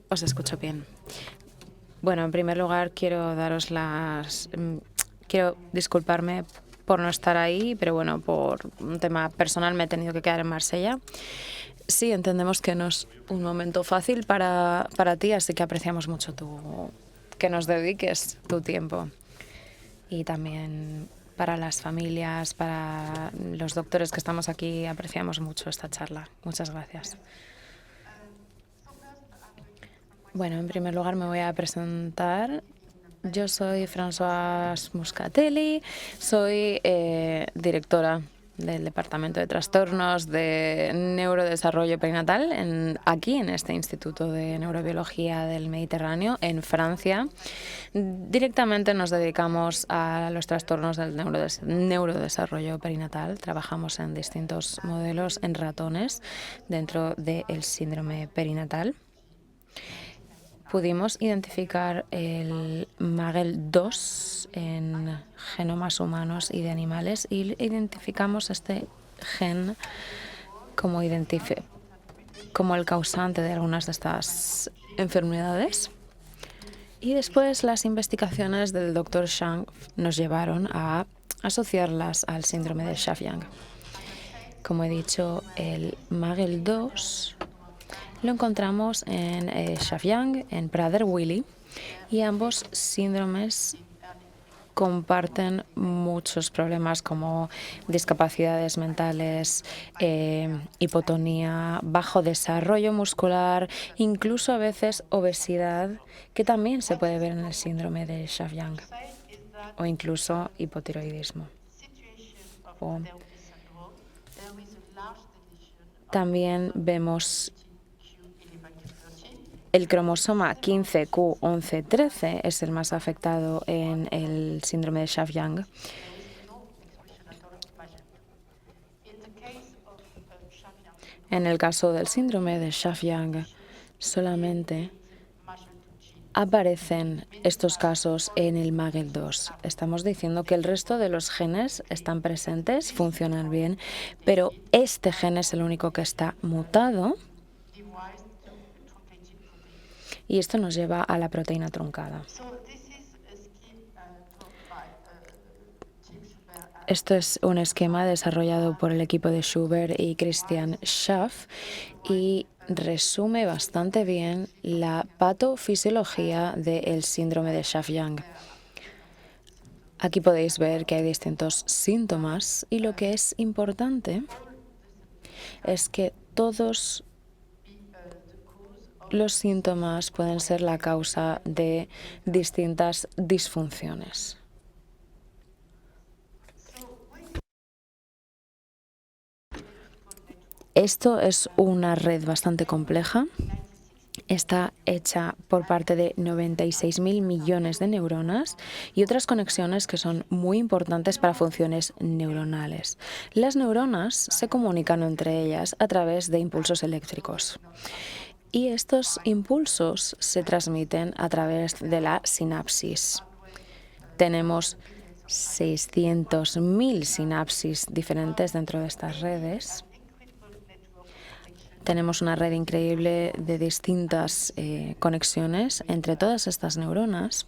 Os escucho bien. Bueno, en primer lugar quiero disculparme por no estar ahí, pero bueno, por un tema personal me he tenido que quedar en Marsella. Sí, entendemos que no es un momento fácil para ti, así que apreciamos mucho que nos dediques tu tiempo. Y también para las familias, para los doctores que estamos aquí, apreciamos mucho esta charla. Muchas gracias. Bueno, en primer lugar me voy a presentar. Yo soy Françoise Muscatelli, soy directora del Departamento de Trastornos de Neurodesarrollo Perinatal aquí en este Instituto de Neurobiología del Mediterráneo en Francia. Directamente nos dedicamos a los trastornos del neurodesarrollo perinatal. Trabajamos en distintos modelos en ratones dentro del síndrome perinatal. Pudimos identificar el MAGEL2 en genomas humanos y de animales y identificamos este gen como el causante de algunas de estas enfermedades. Y después las investigaciones del Dr. Zhang nos llevaron a asociarlas al síndrome de Schaaf-Yang. Como he dicho, el MAGEL2 lo encontramos en Schaaf-Yang, en Prader-Willi, y ambos síndromes comparten muchos problemas como discapacidades mentales, hipotonía, bajo desarrollo muscular, incluso a veces obesidad, que también se puede ver en el síndrome de Schaaf-Yang, o incluso hipotiroidismo. También vemos el cromosoma 15q1113 es el más afectado en el síndrome de Schaaf-Yang. En el caso del síndrome de Schaaf-Yang, solamente aparecen estos casos en el MAGEL2. Estamos diciendo que el resto de los genes están presentes, funcionan bien, pero este gen es el único que está mutado. Y esto nos lleva a la proteína truncada. Esto es un esquema desarrollado por el equipo de Schubert y Christian Schaff y resume bastante bien la patofisiología del síndrome de Schaaf-Yang. Aquí podéis ver que hay distintos síntomas y lo que es importante es que todos los síntomas pueden ser la causa de distintas disfunciones. Esto es una red bastante compleja. Está hecha por parte de 96.000 millones de neuronas y otras conexiones que son muy importantes para funciones neuronales. Las neuronas se comunican entre ellas a través de impulsos eléctricos. Y estos impulsos se transmiten a través de la sinapsis. Tenemos 600.000 sinapsis diferentes dentro de estas redes. Tenemos una red increíble de distintas conexiones entre todas estas neuronas,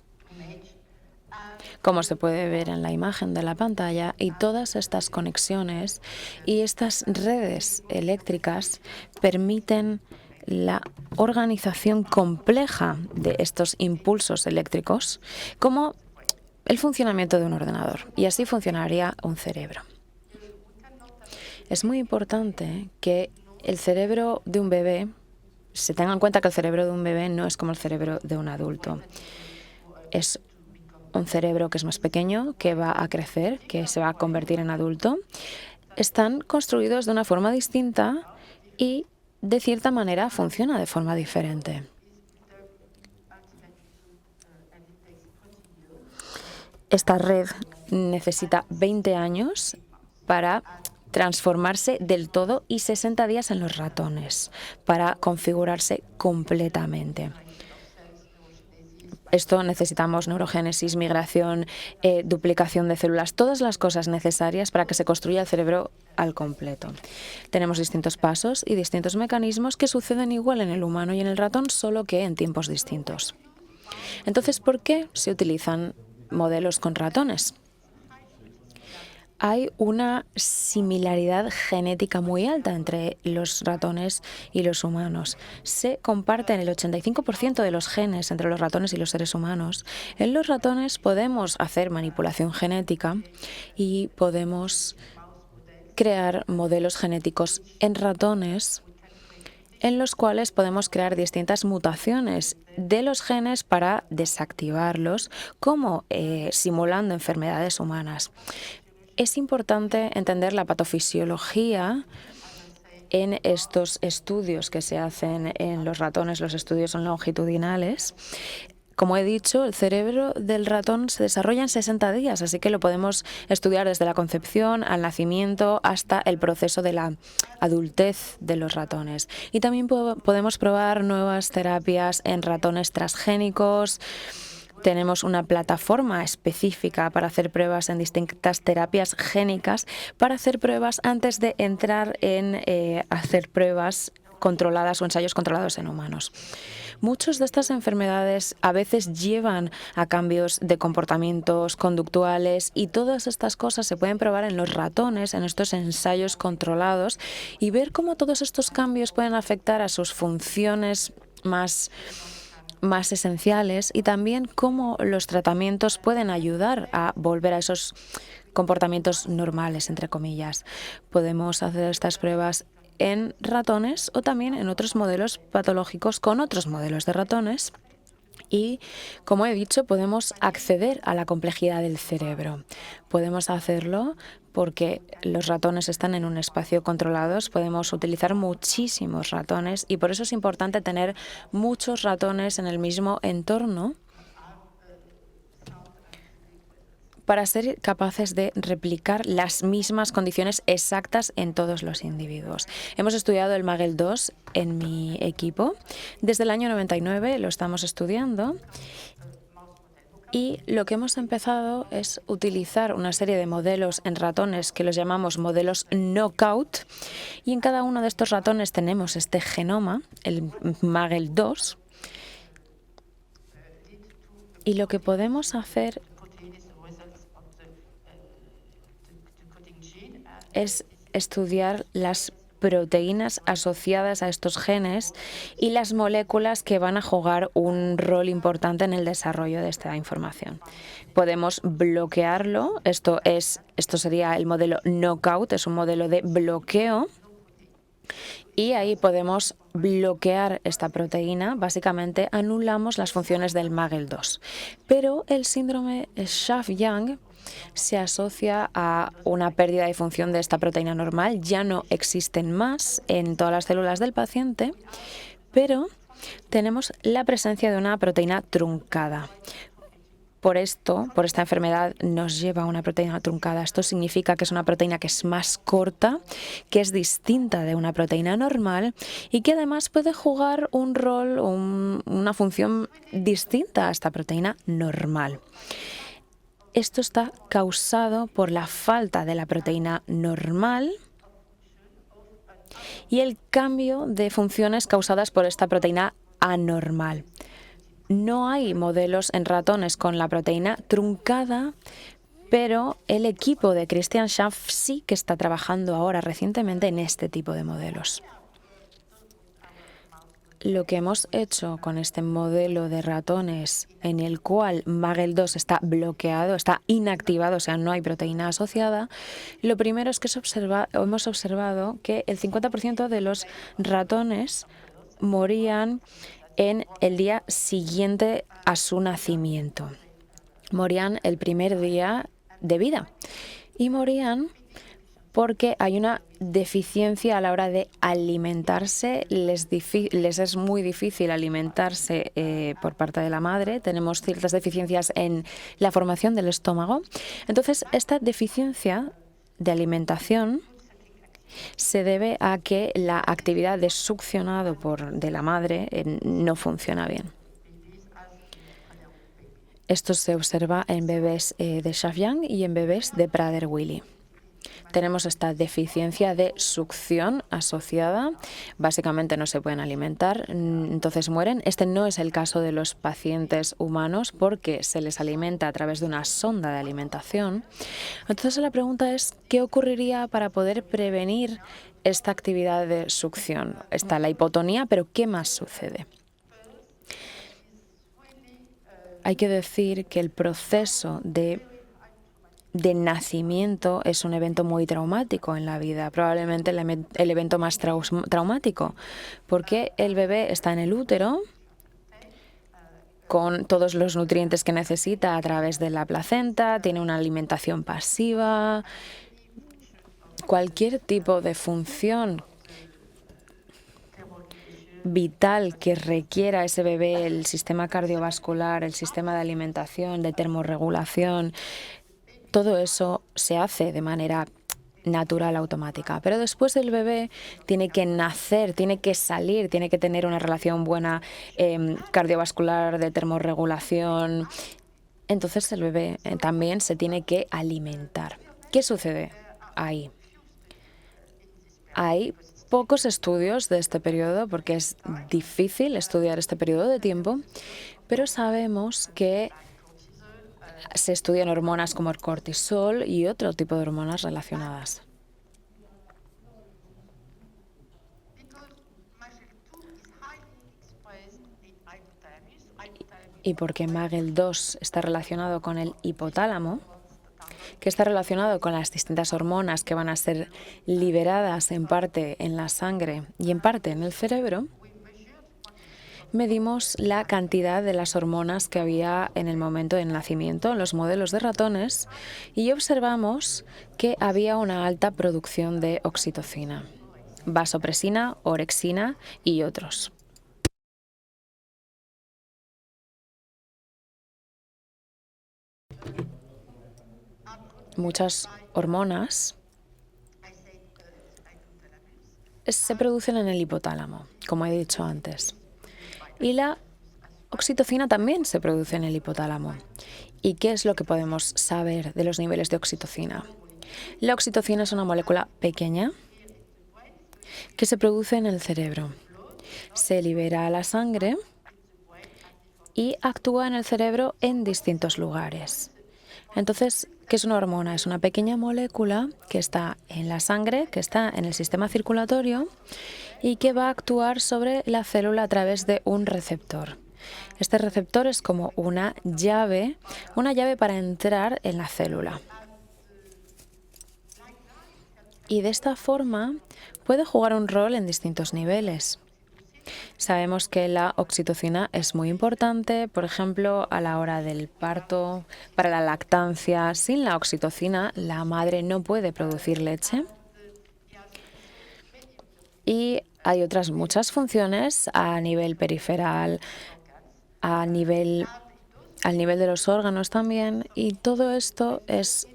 como se puede ver en la imagen de la pantalla, y todas estas conexiones y estas redes eléctricas permiten la organización compleja de estos impulsos eléctricos como el funcionamiento de un ordenador, y así funcionaría un cerebro. Es muy importante que el cerebro de un bebé, se tenga en cuenta que el cerebro de un bebé no es como el cerebro de un adulto. Es un cerebro que es más pequeño, que va a crecer, que se va a convertir en adulto. Están construidos de una forma distinta y, de cierta manera, funciona de forma diferente. Esta red necesita 20 años para transformarse del todo y 60 días en los ratones para configurarse completamente. esto necesitamos neurogénesis, migración, duplicación de células, todas las cosas necesarias para que se construya el cerebro al completo. Tenemos distintos pasos y distintos mecanismos que suceden igual en el humano y en el ratón, solo que en tiempos distintos. Entonces, ¿por qué se utilizan modelos con ratones? Hay una similaridad genética muy alta entre los ratones y los humanos. Se comparten el 85% de los genes entre los ratones y los seres humanos. En los ratones podemos hacer manipulación genética y podemos crear modelos genéticos en ratones en los cuales podemos crear distintas mutaciones de los genes para desactivarlos, como simulando enfermedades humanas. Es importante entender la patofisiología en estos estudios que se hacen en los ratones. Los estudios son longitudinales. Como he dicho, el cerebro del ratón se desarrolla en 60 días, así que lo podemos estudiar desde la concepción al nacimiento hasta el proceso de la adultez de los ratones. Y también podemos probar nuevas terapias en ratones transgénicos. Tenemos una plataforma específica para hacer pruebas en distintas terapias génicas, para hacer pruebas antes de entrar en hacer pruebas controladas o ensayos controlados en humanos. Muchas de estas enfermedades a veces llevan a cambios de comportamientos conductuales y todas estas cosas se pueden probar en los ratones, en estos ensayos controlados, y ver cómo todos estos cambios pueden afectar a sus funciones más esenciales y también cómo los tratamientos pueden ayudar a volver a esos comportamientos normales, entre comillas. Podemos hacer estas pruebas en ratones o también en otros modelos patológicos con otros modelos de ratones. Y, como he dicho, podemos acceder a la complejidad del cerebro. Podemos hacerlo porque los ratones están en un espacio controlado. Podemos utilizar muchísimos ratones y por eso es importante tener muchos ratones en el mismo entorno para ser capaces de replicar las mismas condiciones exactas en todos los individuos. Hemos estudiado el MAGEL2 en mi equipo. Desde el año 99 lo estamos estudiando y lo que hemos empezado es utilizar una serie de modelos en ratones que los llamamos modelos knockout, y en cada uno de estos ratones tenemos este genoma, el MAGEL2, y lo que podemos hacer es estudiar las proteínas asociadas a estos genes y las moléculas que van a jugar un rol importante en el desarrollo de esta información. Podemos bloquearlo, esto sería el modelo knockout, es un modelo de bloqueo, y ahí podemos bloquear esta proteína. Básicamente anulamos las funciones del MAGEL2. Pero el síndrome Schaff-Yang se asocia a una pérdida de función de esta proteína normal. Ya no existen más en todas las células del paciente, pero tenemos la presencia de una proteína truncada. Por esta enfermedad nos lleva a una proteína truncada. Esto significa que es una proteína que es más corta, que es distinta de una proteína normal y que además puede jugar un rol o una función distinta a esta proteína normal. Esto está causado por la falta de la proteína normal y el cambio de funciones causadas por esta proteína anormal. No hay modelos en ratones con la proteína truncada, pero el equipo de Christian Schaff sí que está trabajando ahora recientemente en este tipo de modelos. Lo que hemos hecho con este modelo de ratones en el cual MAGEL2 está bloqueado, está inactivado, o sea, no hay proteína asociada, lo primero es que hemos observado que el 50% de los ratones morían en el día siguiente a su nacimiento. Morían el primer día de vida y morían porque hay una deficiencia a la hora de alimentarse. Les es muy difícil alimentarse por parte de la madre. Tenemos ciertas deficiencias en la formación del estómago. Entonces, esta deficiencia de alimentación se debe a que la actividad de succionado de la madre no funciona bien. Esto se observa en bebés de Xavier y en bebés de Prader-Willi. Tenemos esta deficiencia de succión asociada. Básicamente no se pueden alimentar, entonces mueren. Este no es el caso de los pacientes humanos porque se les alimenta a través de una sonda de alimentación. Entonces la pregunta es, ¿qué ocurriría para poder prevenir esta actividad de succión? Está la hipotonía, pero ¿qué más sucede? Hay que decir que el proceso de nacimiento es un evento muy traumático en la vida, probablemente el evento más traumático, porque el bebé está en el útero con todos los nutrientes que necesita a través de la placenta, tiene una alimentación pasiva, cualquier tipo de función vital que requiera ese bebé, el sistema cardiovascular, el sistema de alimentación, de termorregulación, todo eso se hace de manera natural, automática. Pero después el bebé tiene que nacer, tiene que salir, tiene que tener una relación buena cardiovascular, de termorregulación. Entonces el bebé también se tiene que alimentar. ¿Qué sucede ahí? Hay pocos estudios de este periodo porque es difícil estudiar este periodo de tiempo, pero sabemos que se estudian hormonas como el cortisol y otro tipo de hormonas relacionadas. Y porque MAGEL2 está relacionado con el hipotálamo, que está relacionado con las distintas hormonas que van a ser liberadas en parte en la sangre y en parte en el cerebro, medimos la cantidad de las hormonas que había en el momento del nacimiento en los modelos de ratones y observamos que había una alta producción de oxitocina, vasopresina, orexina y otros. Muchas hormonas se producen en el hipotálamo, como he dicho antes. Y la oxitocina también se produce en el hipotálamo. ¿Y qué es lo que podemos saber de los niveles de oxitocina? La oxitocina es una molécula pequeña que se produce en el cerebro. Se libera a la sangre y actúa en el cerebro en distintos lugares. Entonces, ¿qué es una hormona? Es una pequeña molécula que está en la sangre, que está en el sistema circulatorio y que va a actuar sobre la célula a través de un receptor. Este receptor es como una llave para entrar en la célula. Y de esta forma puede jugar un rol en distintos niveles. Sabemos que la oxitocina es muy importante, por ejemplo, a la hora del parto, para la lactancia. Sin la oxitocina, la madre no puede producir leche. Y hay otras muchas funciones a nivel periferal, al nivel de los órganos también, y todo esto es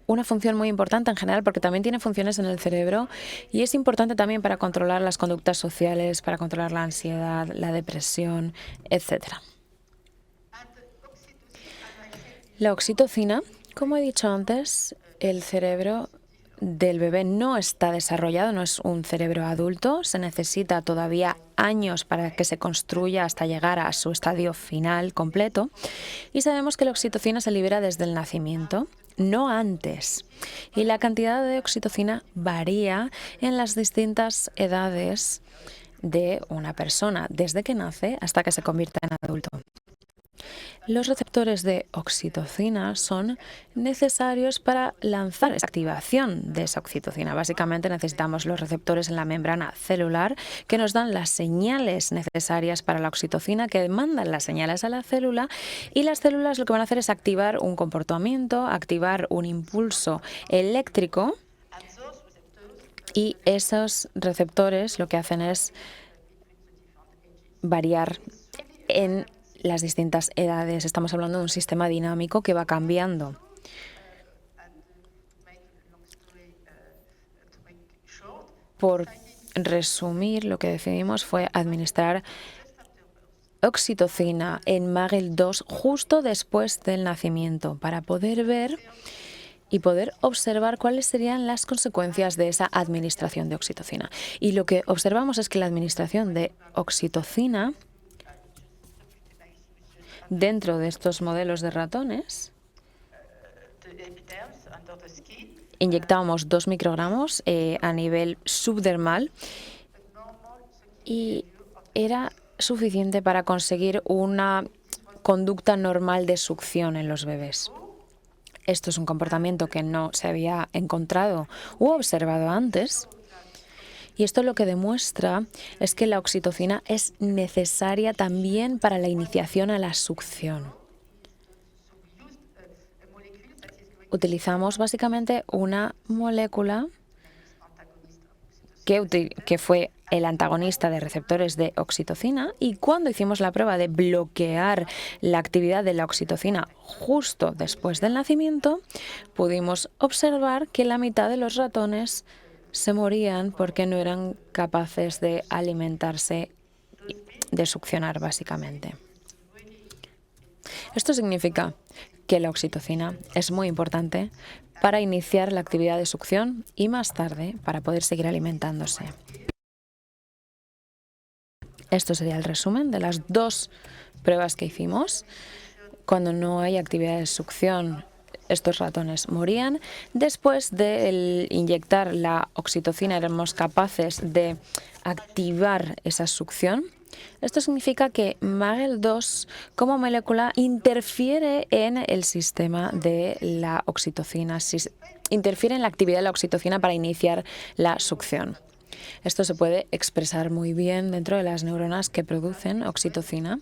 una función muy importante en general porque también tiene funciones en el cerebro y es importante también para controlar las conductas sociales, para controlar la ansiedad, la depresión, etc. La oxitocina, como he dicho antes, el cerebro del bebé no está desarrollado, no es un cerebro adulto, se necesita todavía años para que se construya hasta llegar a su estadio final completo y sabemos que la oxitocina se libera desde el nacimiento, no antes. Y la cantidad de oxitocina varía en las distintas edades de una persona, desde que nace hasta que se convierte en adulto. Los receptores de oxitocina son necesarios para lanzar esa activación de esa oxitocina. Básicamente necesitamos los receptores en la membrana celular que nos dan las señales necesarias para la oxitocina, que mandan las señales a la célula y las células lo que van a hacer es activar un comportamiento, activar un impulso eléctrico y esos receptores lo que hacen es variar en las distintas edades. Estamos hablando de un sistema dinámico que va cambiando. Por resumir, lo que decidimos fue administrar oxitocina en MAGEL2 justo después del nacimiento para poder ver y poder observar cuáles serían las consecuencias de esa administración de oxitocina. Y lo que observamos es que la administración de oxitocina dentro de estos modelos de ratones, inyectábamos 2 microgramos a nivel subdermal y era suficiente para conseguir una conducta normal de succión en los bebés. Esto es un comportamiento que no se había encontrado u observado antes. Y esto lo que demuestra es que la oxitocina es necesaria también para la iniciación a la succión. Utilizamos básicamente una molécula que fue el antagonista de receptores de oxitocina, y cuando hicimos la prueba de bloquear la actividad de la oxitocina justo después del nacimiento, pudimos observar que la mitad de los ratones se morían porque no eran capaces de alimentarse, de succionar básicamente. Esto significa que la oxitocina es muy importante para iniciar la actividad de succión y más tarde para poder seguir alimentándose. Esto sería el resumen de las 2 pruebas que hicimos. Cuando no hay actividad de succión, estos ratones morían. Después de inyectar la oxitocina, éramos capaces de activar esa succión. Esto significa que MAGEL2 como molécula interfiere en el sistema de la oxitocina, interfiere en la actividad de la oxitocina para iniciar la succión. Esto se puede expresar muy bien dentro de las neuronas que producen oxitocina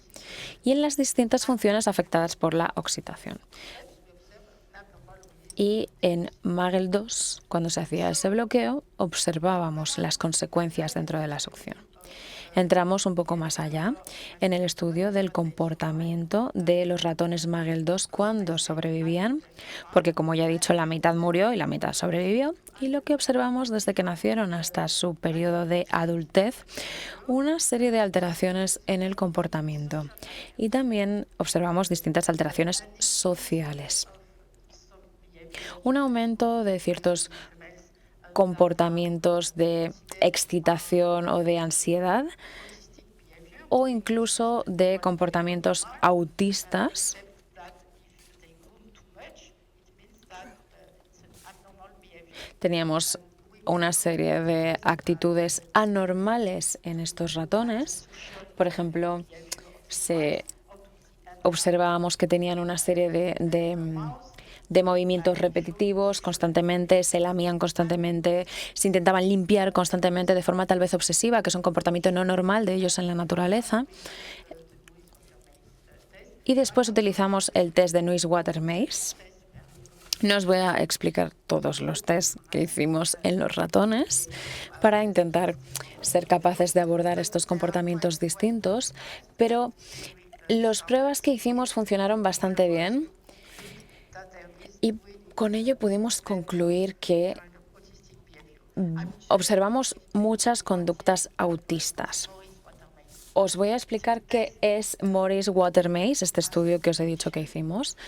y en las distintas funciones afectadas por la oxitación. Y en MAGEL2, cuando se hacía ese bloqueo, observábamos las consecuencias dentro de la succión. Entramos un poco más allá en el estudio del comportamiento de los ratones MAGEL2 cuando sobrevivían, porque como ya he dicho, la mitad murió y la mitad sobrevivió, y lo que observamos desde que nacieron hasta su periodo de adultez, una serie de alteraciones en el comportamiento. Y también observamos distintas alteraciones sociales. Un aumento de ciertos comportamientos de excitación o de ansiedad, o incluso de comportamientos autistas. Teníamos una serie de actitudes anormales en estos ratones. Por ejemplo, observábamos que tenían una serie de movimientos repetitivos constantemente, se lamían constantemente, se intentaban limpiar constantemente de forma tal vez obsesiva, que es un comportamiento no normal de ellos en la naturaleza. Y después utilizamos el test de Nuis-Water-Maze. No os voy a explicar todos los tests que hicimos en los ratones para intentar ser capaces de abordar estos comportamientos distintos, pero las pruebas que hicimos funcionaron bastante bien. Y con ello pudimos concluir que observamos muchas conductas autistas. Os voy a explicar qué es Morris-Water-Maze, este estudio que os he dicho que hicimos.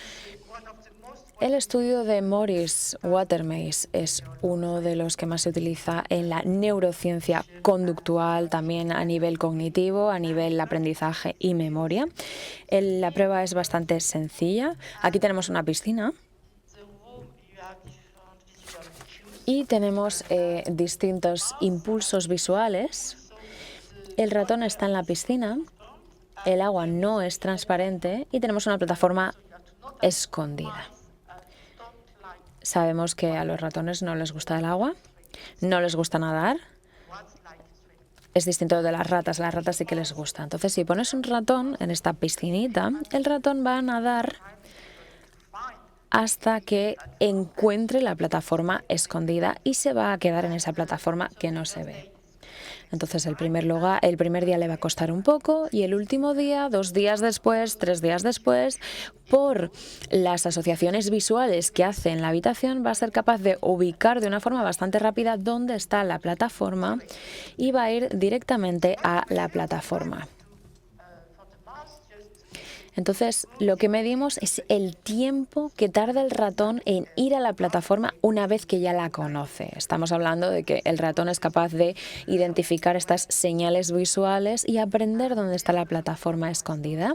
El estudio de Morris-Water-Maze es uno de los que más se utiliza en la neurociencia conductual, también a nivel cognitivo, a nivel aprendizaje y memoria. La prueba es bastante sencilla. Aquí tenemos una piscina. Y tenemos distintos impulsos visuales. El ratón está en la piscina, el agua no es transparente y tenemos una plataforma escondida. Sabemos que a los ratones no les gusta el agua, no les gusta nadar. Es distinto de las ratas sí que les gusta. Entonces, si pones un ratón en esta piscinita, el ratón va a nadar hasta que encuentre la plataforma escondida y se va a quedar en esa plataforma que no se ve. Entonces, el primer día le va a costar un poco y el último día, 2 días después, 3 días después, por las asociaciones visuales que hace en la habitación, va a ser capaz de ubicar de una forma bastante rápida dónde está la plataforma y va a ir directamente a la plataforma. Entonces, lo que medimos es el tiempo que tarda el ratón en ir a la plataforma una vez que ya la conoce. Estamos hablando de que el ratón es capaz de identificar estas señales visuales y aprender dónde está la plataforma escondida.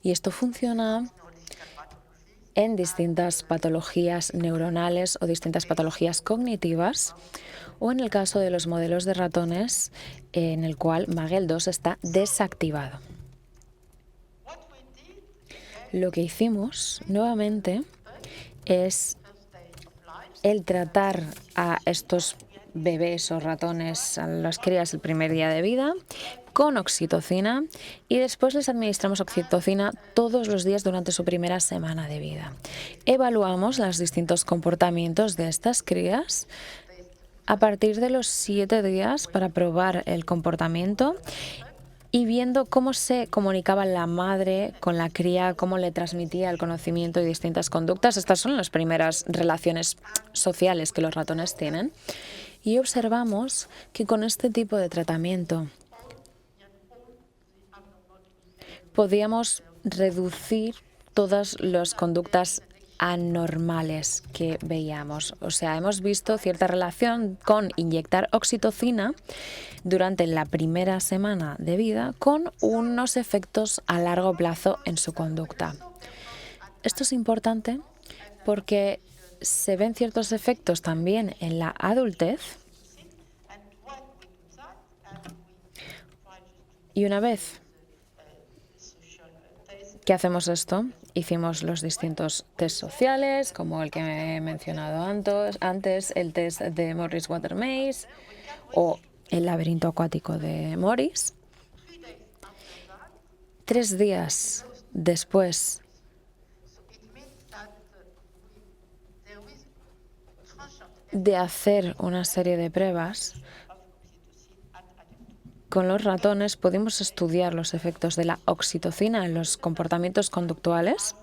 Y esto funciona en distintas patologías neuronales o distintas patologías cognitivas, o en el caso de los modelos de ratones en el cual MAGEL2 está desactivado. Lo que hicimos nuevamente es el tratar a estos bebés o ratones, a las crías el primer día de vida, con oxitocina, y después les administramos oxitocina todos los días durante su primera semana de vida. Evaluamos los distintos comportamientos de estas crías a partir de los 7 días para probar el comportamiento y viendo cómo se comunicaba la madre con la cría, cómo le transmitía el conocimiento y distintas conductas. Estas son las primeras relaciones sociales que los ratones tienen. Y observamos que con este tipo de tratamiento podíamos reducir todas las conductas anormales que veíamos. O sea, hemos visto cierta relación con inyectar oxitocina durante la primera semana de vida con unos efectos a largo plazo en su conducta. Esto es importante porque se ven ciertos efectos también en la adultez. Y una vez que hacemos esto, hicimos los distintos test sociales, como el que he mencionado antes, el test de Morris-Water Maze o el laberinto acuático de Morris. 3 días después de hacer una serie de pruebas con los ratones, pudimos estudiar los efectos de la oxitocina en los comportamientos conductuales.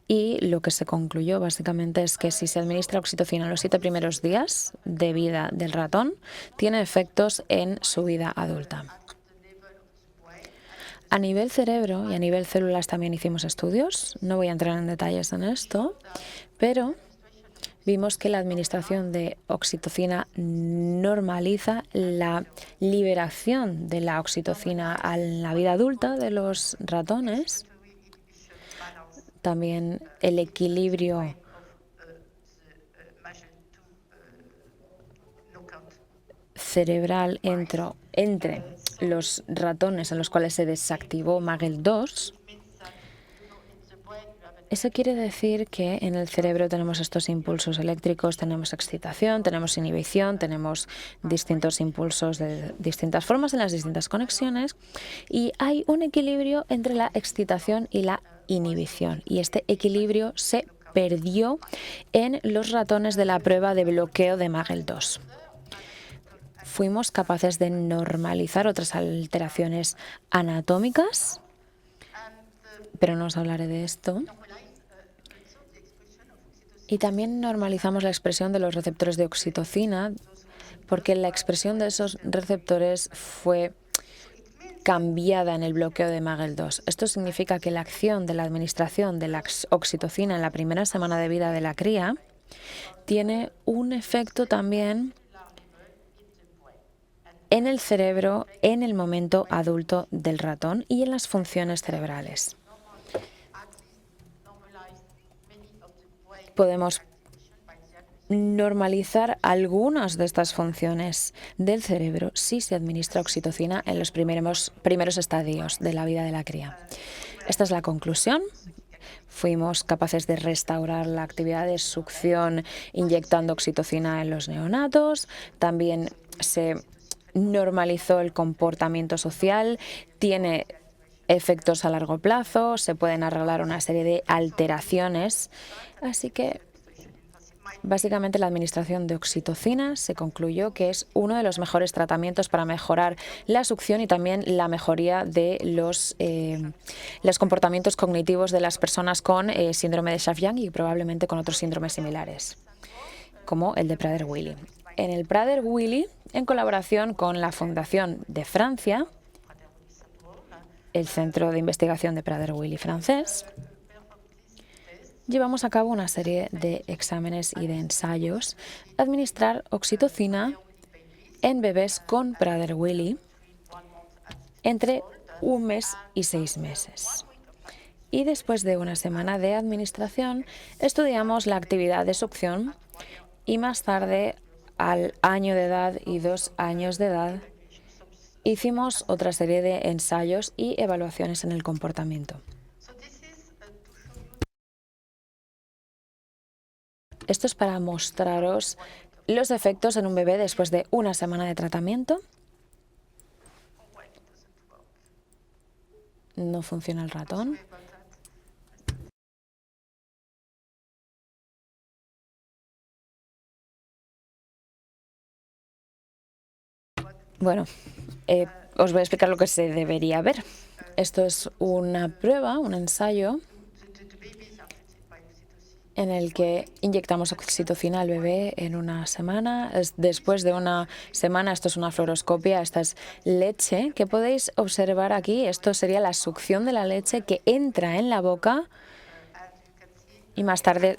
Y lo que se concluyó básicamente es que si se administra oxitocina en los 7 primeros días de vida del ratón, tiene efectos en su vida adulta. A nivel cerebro y a nivel células también hicimos estudios. No voy a entrar en detalles en esto, pero vimos que la administración de oxitocina normaliza la liberación de la oxitocina en la vida adulta de los ratones. También el equilibrio cerebral entre los ratones en los cuales se desactivó MAGEL2. Eso quiere decir que en el cerebro tenemos estos impulsos eléctricos, tenemos excitación, tenemos inhibición, tenemos distintos impulsos de distintas formas en las distintas conexiones, y hay un equilibrio entre la excitación y la inhibición. Y este equilibrio se perdió en los ratones de la prueba de bloqueo de MAGEL2. Fuimos capaces de normalizar otras alteraciones anatómicas, pero no os hablaré de esto. Y también normalizamos la expresión de los receptores de oxitocina, porque la expresión de esos receptores fue cambiada en el bloqueo de MAGEL2. Esto significa que la acción de la administración de la oxitocina en la primera semana de vida de la cría tiene un efecto también en el cerebro en el momento adulto del ratón y en las funciones cerebrales. Podemos normalizar algunas de estas funciones del cerebro si se administra oxitocina en los primeros estadios de la vida de la cría. Esta es la conclusión. Fuimos capaces de restaurar la actividad de succión inyectando oxitocina en los neonatos. También se normalizó el comportamiento social. Tiene efectos a largo plazo, se pueden arreglar una serie de alteraciones. Así que, básicamente, la administración de oxitocina se concluyó que es uno de los mejores tratamientos para mejorar la succión y también la mejoría de los comportamientos cognitivos de las personas con síndrome de Schaaf-Yang y probablemente con otros síndromes similares, como el de Prader-Willi. En el Prader-Willi, en colaboración con la Fundación de Francia, el Centro de Investigación de Prader-Willi francés, llevamos a cabo una serie de exámenes y de ensayos. Administrar oxitocina en bebés con Prader-Willi entre 1 mes y 6 meses. Y después de una semana de administración, estudiamos la actividad de succión y más tarde, al año de edad y 2 años de edad, hicimos otra serie de ensayos y evaluaciones en el comportamiento. Esto es para mostraros los efectos en un bebé después de una semana de tratamiento. No funciona el ratón. Bueno, os voy a explicar lo que se debería ver. Esto es una prueba, un ensayo, en el que inyectamos oxitocina al bebé en una semana. Después de una semana, esto es una fluoroscopia, esta es leche que podéis observar aquí. Esto sería la succión de la leche que entra en la boca y más tarde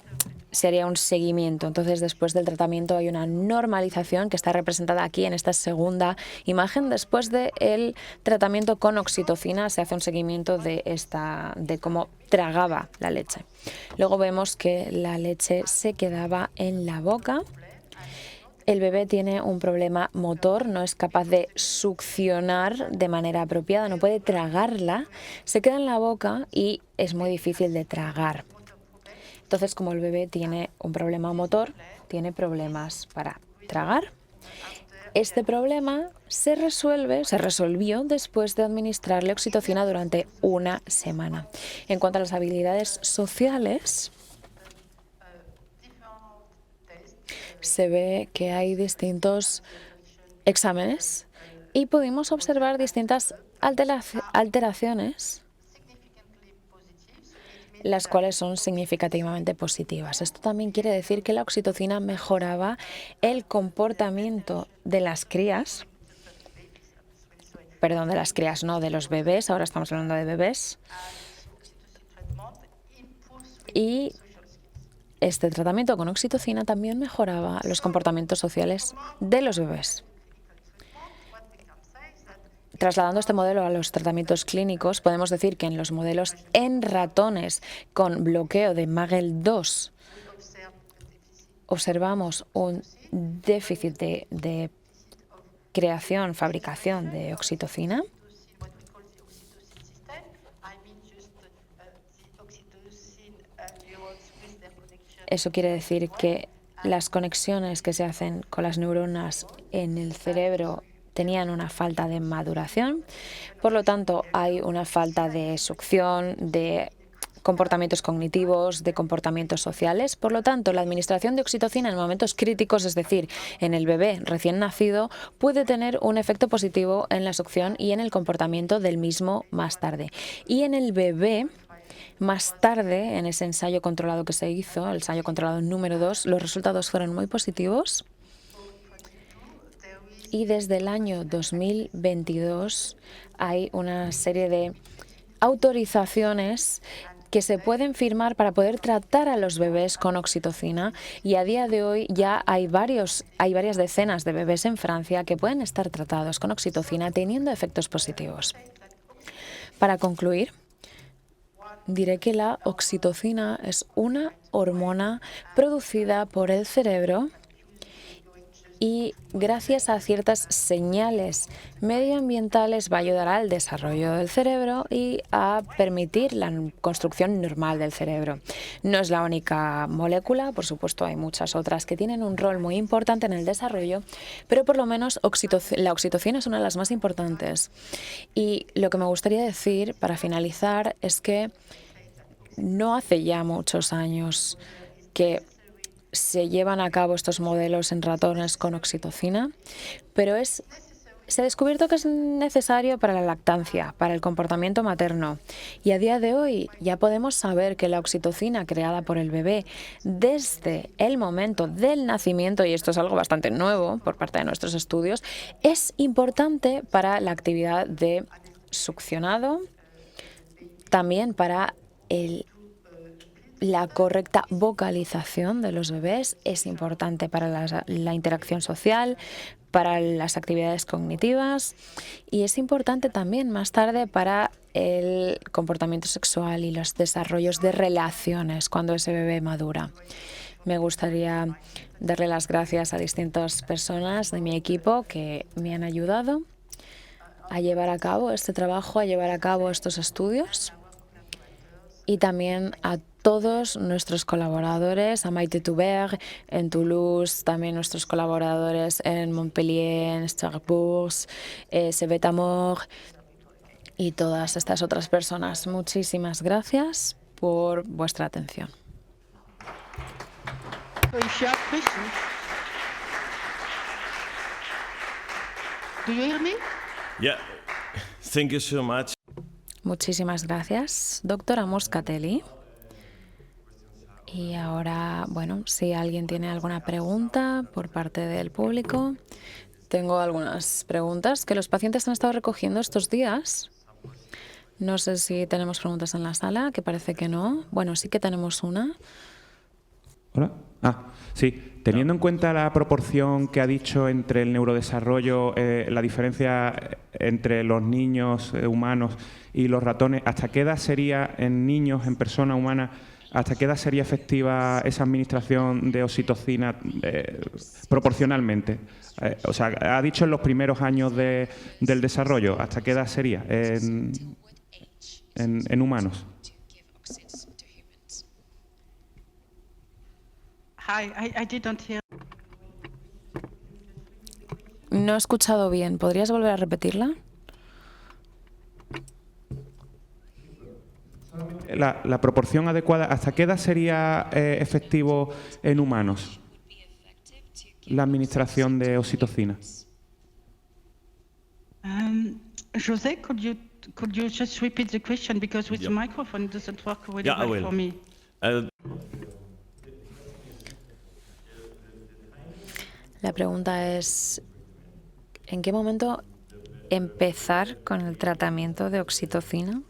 se haría un seguimiento. Entonces, después del tratamiento hay una normalización que está representada aquí en esta segunda imagen. Después del tratamiento con oxitocina se hace un seguimiento de cómo tragaba la leche. Luego vemos que la leche se quedaba en la boca. El bebé tiene un problema motor, no es capaz de succionar de manera apropiada, no puede tragarla, se queda en la boca y es muy difícil de tragar. Entonces, como el bebé tiene un problema motor, tiene problemas para tragar. Este problema se resolvió después de administrarle oxitocina durante una semana. En cuanto a las habilidades sociales, se ve que hay distintos exámenes y pudimos observar distintas alteraciones, las cuales son significativamente positivas. Esto también quiere decir que la oxitocina mejoraba el comportamiento de las crías, perdón, de las crías, no de los bebés, ahora estamos hablando de bebés. Y este tratamiento con oxitocina también mejoraba los comportamientos sociales de los bebés. Trasladando este modelo a los tratamientos clínicos, podemos decir que en los modelos en ratones con bloqueo de MAGEL2 observamos un déficit de creación, fabricación de oxitocina. Eso quiere decir que las conexiones que se hacen con las neuronas en el cerebro tenían una falta de maduración, por lo tanto hay una falta de succión, de comportamientos cognitivos, de comportamientos sociales. Por lo tanto, la administración de oxitocina en momentos críticos, es decir, en el bebé recién nacido, puede tener un efecto positivo en la succión y en el comportamiento del mismo más tarde. Y en el bebé, más tarde, en ese ensayo controlado que se hizo, el ensayo controlado número 2, los resultados fueron muy positivos. Y desde el año 2022 hay una serie de autorizaciones que se pueden firmar para poder tratar a los bebés con oxitocina, y a día de hoy ya hay varias decenas de bebés en Francia que pueden estar tratados con oxitocina teniendo efectos positivos. Para concluir, diré que la oxitocina es una hormona producida por el cerebro y gracias a ciertas señales medioambientales va a ayudar al desarrollo del cerebro y a permitir la construcción normal del cerebro. No es la única molécula, por supuesto hay muchas otras que tienen un rol muy importante en el desarrollo, pero por lo menos la oxitocina es una de las más importantes. Y lo que me gustaría decir para finalizar es que no hace ya muchos años que se llevan a cabo estos modelos en ratones con oxitocina, pero se ha descubierto que es necesario para la lactancia, para el comportamiento materno. Y a día de hoy ya podemos saber que la oxitocina creada por el bebé desde el momento del nacimiento, y esto es algo bastante nuevo por parte de nuestros estudios, es importante para la actividad de succionado también para la correcta vocalización de los bebés es importante para la interacción social, para las actividades cognitivas y es importante también más tarde para el comportamiento sexual y los desarrollos de relaciones cuando ese bebé madura. Me gustaría darle las gracias a distintas personas de mi equipo que me han ayudado a llevar a cabo este trabajo, a llevar a cabo estos estudios y también a todos nuestros colaboradores, a Maite Tuberg en Toulouse, también nuestros colaboradores en Montpellier, en Strasbourg, Sebet Amor y todas estas otras personas. Muchísimas gracias por vuestra atención. Do you hear me? Yeah, thank you so much. Muchísimas gracias, doctora Moscatelli. Y ahora, bueno, si alguien tiene alguna pregunta por parte del público, tengo algunas preguntas que los pacientes han estado recogiendo estos días. No sé si tenemos preguntas en la sala, que parece que no. Bueno, sí que tenemos una. Hola. Sí. Teniendo en cuenta la proporción que ha dicho entre el neurodesarrollo, la diferencia entre los niños humanos y los ratones, ¿hasta qué edad sería en niños, en personas humanas, hasta qué edad sería efectiva esa administración de oxitocina proporcionalmente? O sea, ha dicho en los primeros años del desarrollo, ¿hasta qué edad sería en humanos? I didn't hear. No he escuchado bien. ¿Podrías volver a repetirla? La proporción adecuada, ¿hasta qué edad sería efectivo en humanos la administración de oxitocina? José, could you just repeat the question because with the microphone it doesn't work really well for me. La pregunta es, ¿en qué momento empezar con el tratamiento de oxitocina?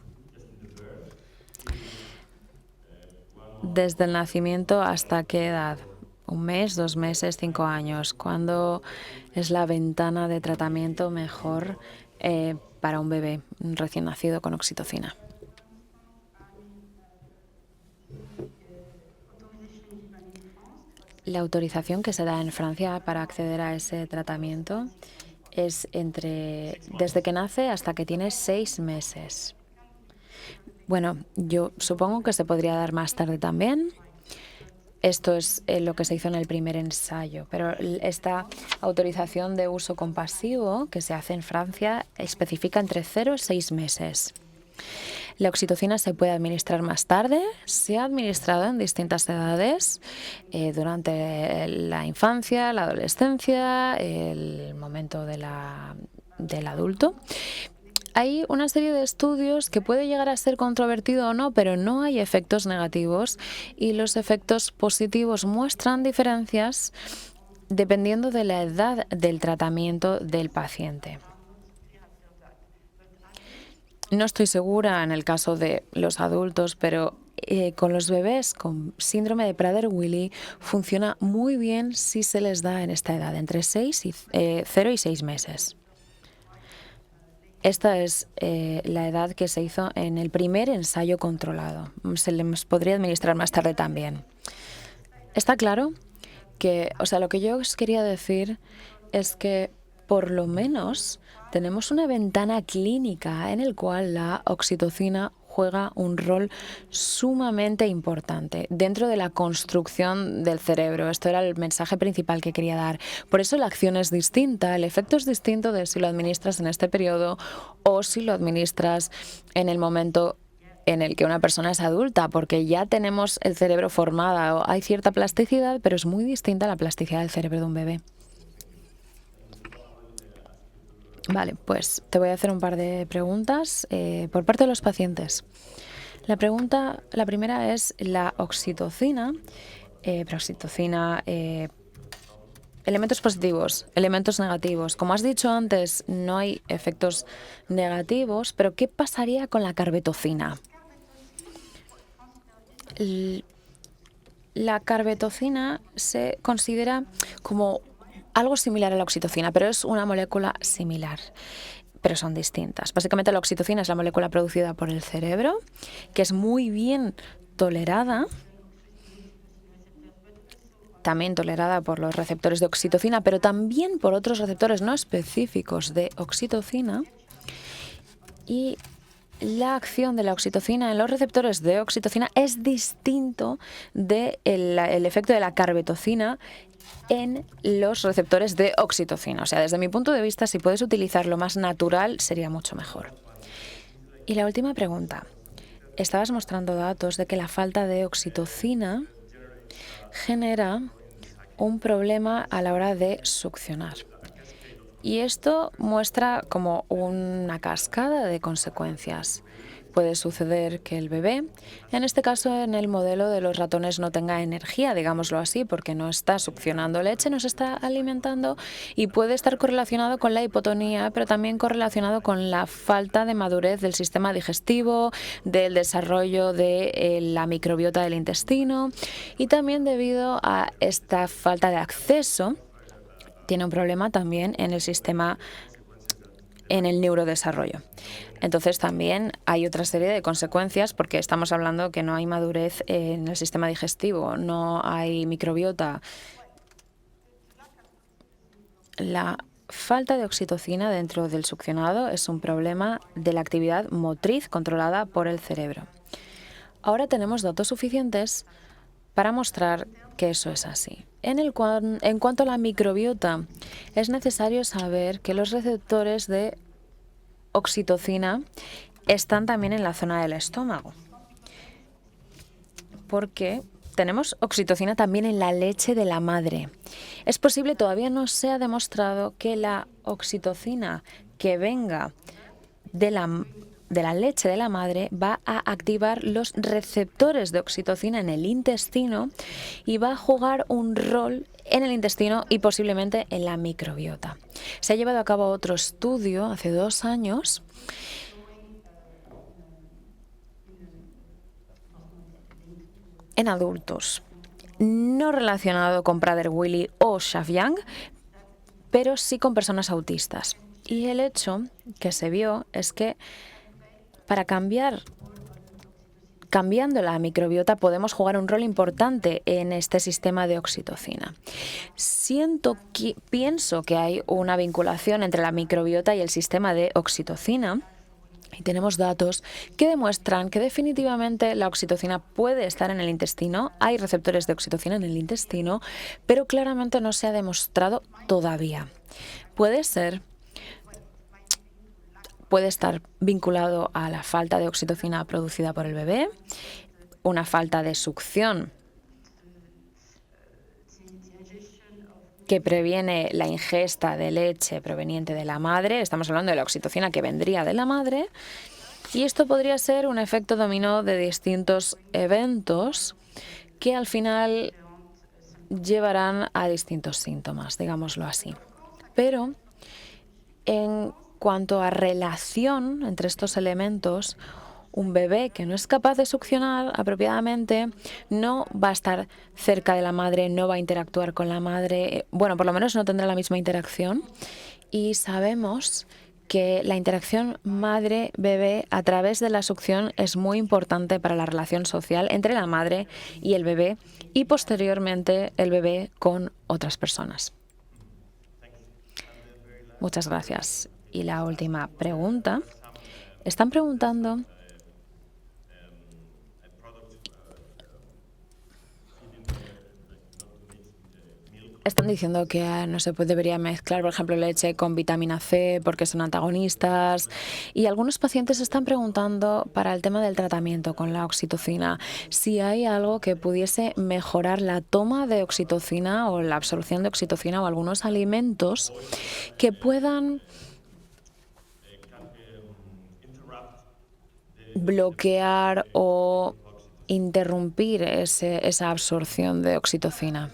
¿Desde el nacimiento hasta qué edad? ¿Un mes, 2 meses, 5 años? ¿Cuándo es la ventana de tratamiento mejor para un bebé recién nacido con oxitocina? La autorización que se da en Francia para acceder a ese tratamiento es desde que nace hasta que tiene 6 meses. Bueno, yo supongo que se podría dar más tarde también. Esto es lo que se hizo en el primer ensayo, pero esta autorización de uso compasivo que se hace en Francia especifica entre 0 y 6 meses. La oxitocina se puede administrar más tarde, se ha administrado en distintas edades, durante la infancia, la adolescencia, el momento del adulto. Hay una serie de estudios que puede llegar a ser controvertido o no, pero no hay efectos negativos y los efectos positivos muestran diferencias dependiendo de la edad del tratamiento del paciente. No estoy segura en el caso de los adultos, pero con los bebés con síndrome de Prader-Willi funciona muy bien si se les da en esta edad, entre 0 y 6 meses. Esta es la edad que se hizo en el primer ensayo controlado. Se les podría administrar más tarde también. Está claro que, lo que yo os quería decir es que por lo menos tenemos una ventana clínica en la cual la oxitocina juega un rol sumamente importante dentro de la construcción del cerebro. Esto era el mensaje principal que quería dar. Por eso la acción es distinta, el efecto es distinto de si lo administras en este periodo o si lo administras en el momento en el que una persona es adulta, porque ya tenemos el cerebro formado. Hay cierta plasticidad, pero es muy distinta a la plasticidad del cerebro de un bebé. Vale, pues te voy a hacer un par de preguntas por parte de los pacientes. La primera es la oxitocina. Elementos positivos, elementos negativos. Como has dicho antes, no hay efectos negativos, pero ¿qué pasaría con la carbetocina? La carbetocina se considera como algo similar a la oxitocina, pero es una molécula similar, pero son distintas. Básicamente la oxitocina es la molécula producida por el cerebro, que es muy bien tolerada, también tolerada por los receptores de oxitocina, pero también por otros receptores no específicos de oxitocina. Y la acción de la oxitocina en los receptores de oxitocina es distinto del efecto de la carbetocina en los receptores de oxitocina. O sea, desde mi punto de vista, si puedes utilizar lo más natural, sería mucho mejor. Y la última pregunta. Estabas mostrando datos de que la falta de oxitocina genera un problema a la hora de succionar. Y esto muestra como una cascada de consecuencias. Puede suceder que el bebé, en este caso en el modelo de los ratones, no tenga energía, digámoslo así, porque no está succionando leche, no se está alimentando, y puede estar correlacionado con la hipotonía, pero también correlacionado con la falta de madurez del sistema digestivo, del desarrollo de la microbiota del intestino, y también debido a esta falta de acceso, tiene un problema también en el sistema, en el neurodesarrollo. Entonces también hay otra serie de consecuencias porque estamos hablando que no hay madurez en el sistema digestivo, no hay microbiota. La falta de oxitocina dentro del succionado es un problema de la actividad motriz controlada por el cerebro. Ahora tenemos datos suficientes para mostrar que eso es así. En cuanto a la microbiota, es necesario saber que los receptores de oxitocina están también en la zona del estómago, porque tenemos oxitocina también en la leche de la madre. Es posible, todavía no se ha demostrado que la oxitocina que venga de la leche de la madre va a activar los receptores de oxitocina en el intestino y va a jugar un rol en el intestino y posiblemente en la microbiota. Se ha llevado a cabo otro estudio hace 2 años en adultos, no relacionado con Prader-Willi o Schaaf-Yang, pero sí con personas autistas. Y el hecho que se vio es que para cambiando la microbiota podemos jugar un rol importante en este sistema de oxitocina. Pienso que hay una vinculación entre la microbiota y el sistema de oxitocina. Y tenemos datos que demuestran que definitivamente la oxitocina puede estar en el intestino. Hay receptores de oxitocina en el intestino, pero claramente no se ha demostrado todavía. Puede estar vinculado a la falta de oxitocina producida por el bebé, una falta de succión que previene la ingesta de leche proveniente de la madre. Estamos hablando de la oxitocina que vendría de la madre. Y esto podría ser un efecto dominó de distintos eventos que al final llevarán a distintos síntomas, digámoslo así. Pero en cuanto a relación entre estos elementos, un bebé que no es capaz de succionar apropiadamente no va a estar cerca de la madre, no va a interactuar con la madre, bueno, por lo menos no tendrá la misma interacción. Y sabemos que la interacción madre-bebé a través de la succión es muy importante para la relación social entre la madre y el bebé y posteriormente el bebé con otras personas. Muchas gracias. Y la última pregunta. Están preguntando están diciendo que no se debería mezclar, por ejemplo, leche con vitamina C porque son antagonistas. Y algunos pacientes están preguntando para el tema del tratamiento con la oxitocina si hay algo que pudiese mejorar la toma de oxitocina o la absorción de oxitocina o algunos alimentos que puedan bloquear o interrumpir esa absorción de oxitocina.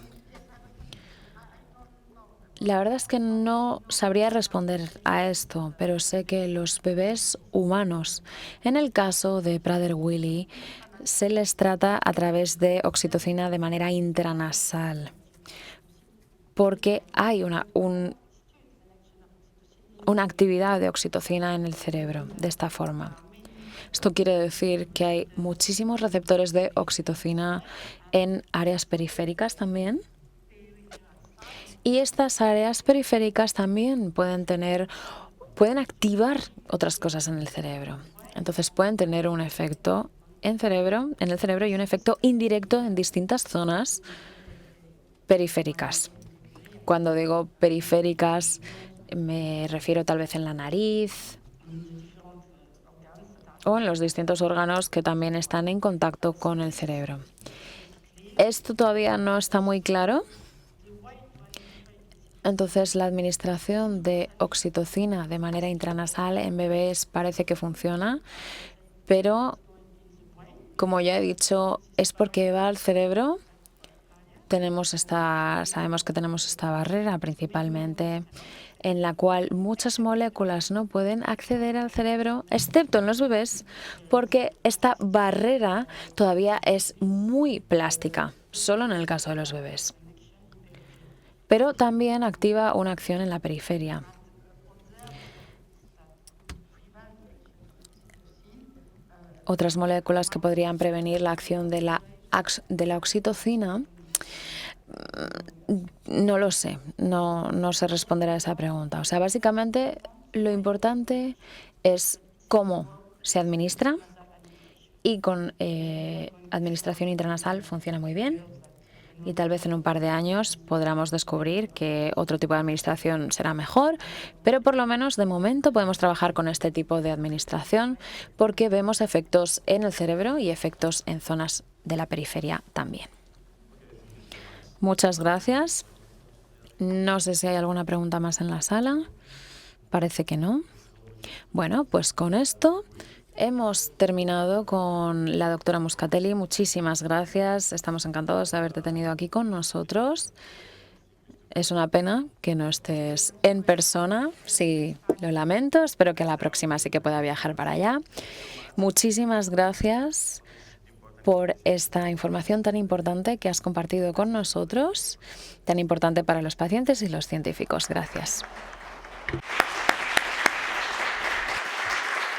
La verdad es que no sabría responder a esto, pero sé que los bebés humanos, en el caso de Prader-Willi, se les trata a través de oxitocina de manera intranasal, porque hay una actividad de oxitocina en el cerebro de esta forma. Esto quiere decir que hay muchísimos receptores de oxitocina en áreas periféricas también. Y estas áreas periféricas también pueden activar otras cosas en el cerebro. Entonces pueden tener un efecto en el cerebro y un efecto indirecto en distintas zonas periféricas. Cuando digo periféricas, me refiero tal vez en la nariz o en los distintos órganos que también están en contacto con el cerebro. Esto todavía no está muy claro. Entonces, la administración de oxitocina de manera intranasal en bebés parece que funciona, pero, como ya he dicho, es porque va al cerebro. Sabemos que tenemos esta barrera principalmente en la cual muchas moléculas no pueden acceder al cerebro, excepto en los bebés, porque esta barrera todavía es muy plástica, solo en el caso de los bebés. Pero también activa una acción en la periferia. Otras moléculas que podrían prevenir la acción de la oxitocina, no lo sé, no sé responder a esa pregunta. O sea, básicamente lo importante es cómo se administra, y con administración intranasal funciona muy bien. Y tal vez en un par de años podamos descubrir que otro tipo de administración será mejor, pero por lo menos de momento podemos trabajar con este tipo de administración porque vemos efectos en el cerebro y efectos en zonas de la periferia también. Muchas gracias. No sé si hay alguna pregunta más en la sala. Parece que no. Bueno, pues con esto hemos terminado con la doctora Muscatelli. Muchísimas gracias. Estamos encantados de haberte tenido aquí con nosotros. Es una pena que no estés en persona. Sí, lo lamento. Espero que la próxima sí que pueda viajar para allá. Muchísimas gracias por esta información tan importante que has compartido con nosotros, tan importante para los pacientes y los científicos. Gracias.